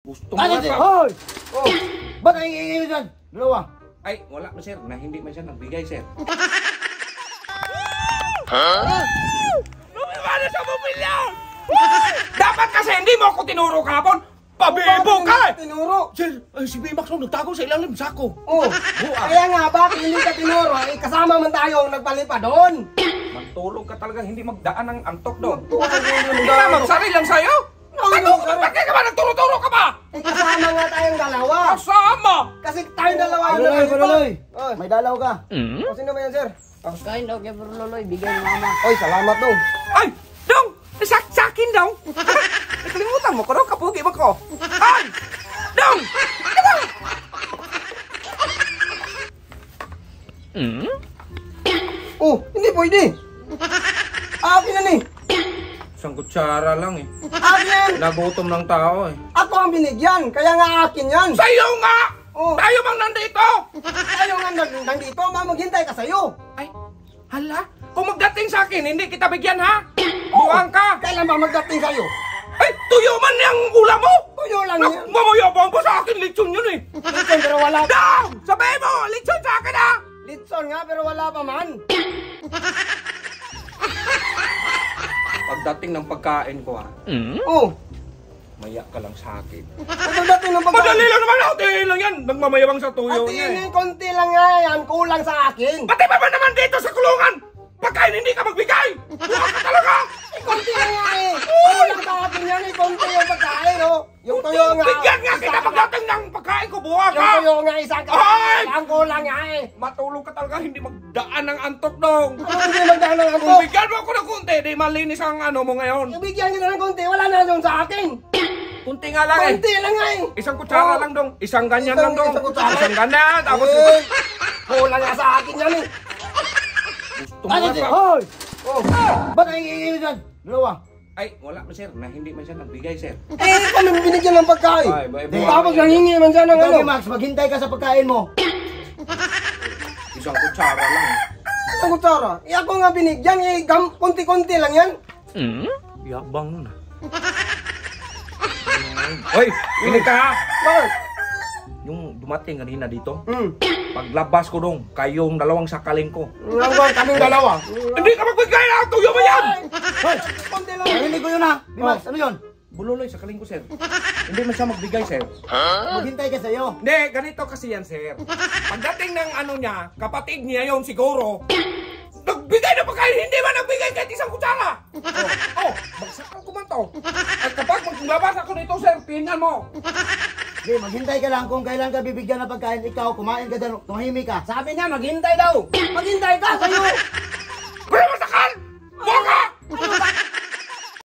Gusto mo Ano, sir? pa? Hoy! Oh, ba't ang ingay dyan? Dalawa. Ay, wala na sir, na hindi man siya nagbigay sir. Lumimana sa bumilya! Dapat kasi hindi mo ako tinuro kahapon. Pabibo ka! Tinuro. Sir, si Bimax mo nagtago sa ilalim sako. Oh, kaya nga, bakit hindi ka tinuro? Eh, kasama man tayo nagpalipa doon. Magtulog ka talaga, hindi magdaan ng antok doon. Hindi Hindi ba magsari lang sa'yo? Ano? Ba't ka ba nagturo-turo ka ba? Eh, kasama nga tayong dalawa. Kasama! Kasi tayong dalawa ang Loloy, nagpalipa. Loloy. Oh, May dalaw ka. oh, sino ba yan, sir? Kain daw kay Bro Loloy, bigay ni Mama. Oy, salamat dong. Ay! Dong! Sa akin daw! Nakalimutan mo ko daw, kapugi mo ko. Ay! Dong! Ano? Oh, hindi pwede. Akin na ni. Isang kutsara lang eh. Akin! Nagutom ng tao eh. Ako ang binigyan, kaya nga akin yan. Sa'yo nga! Oh. Tayo bang nandito? Tayo nga nandito, maghintay ka sa'yo. Ay, hala? Kung magdating sa akin, hindi kita bigyan ha? Buwang ka! Kailan ba magdating sa'yo? Ay, tuyo man yung ulam mo! Tuyo lang yan. Mamayabang pa sa akin, lechon yun eh! Litson, pero wala pa. Dong! Sabihin mo, lechon sa akin ha! Litson nga, pero wala pa man. Pagdating ng pagkain ko ha, Oh, maya ka lang sa akin. pagdating ng pagkain. Madali lang naman, ate lang yan! Nagmamayabang sa tuyo Ate, niya eh. konti lang nga yan, kulang sa akin. Pati ba naman dito sa kulungan? Pagkain hindi ka magbigay! Buwang ka talaga! Eh, konti lang nga eh. Kulang sa akin yan eh, konti yung pagkain, oh. Yung tuyo nga. Bigyan nga kita pagdating ng pagkain ko, buwang Yung ka! tuyo nga, isang Ay! kain. Ang kulang nga eh. Matulog ka talaga, hindi magdaan ng antok dong! Ano hindi magdala ng Kung ako? bigyan mo ako ng kunti, di malinis ang ano mo ngayon. Ibigyan kita ng konti, wala na yung sa akin. Kunti nga lang eh. Konti lang nga eh. Isang kutsara Oh. lang dong. Isang ganyan Isang- lang dong. isang kutsara? Isang ganyan. Tapos Eh, kulang nga sa akin yan eh. gusto mo Ano, nga sir? pa. Hoy! Oh. Ba't ang ingay dyan? Dalawa. Ay, wala pa sir. Na hindi man siya nagbigay sir. Eh, kami binigyan ng pagkain. Ay, buwang Tapos yan. nangingi man siya ng Ikaw, ano. Bimax, maghintay ka sa pagkain mo. Isang kutsara lang eh. Ang kutsara. Eh, ako nga binigyan eh, konti-konti lang yan. Yabang nun ah. Hoy, pinig ka ha. Bakit? Yung dumating kanina dito, Hmm. paglabas ko dong, kayong dalawang sakalin ko. Langwang kaming dalawa. Hindi ka magbigay na! Tuyo mo yan! Hoy! Konti lang. Narinig ko yun ha. Bimax, ano yun? Bululoy, sakalin ko sir. Hindi man siya magbigay sir. Maghintay ka sa'yo. Hindi, ganito kasi yan, sir. Pagdating ng ano niya, kapatid niya yon siguro, nagbigay na pagkain, hindi man nagbigay kahit isang kutsara. Oh, bagsakan ko man to. At kapag maglabas ako nito, sir, tingnan mo. Okay, maghintay ka lang kung kailan ka bibigyan ng pagkain. Ikaw, kumain ka dyan, tumahimik ka. Sabi niya, maghintay daw. Maghintay ka sa'yo.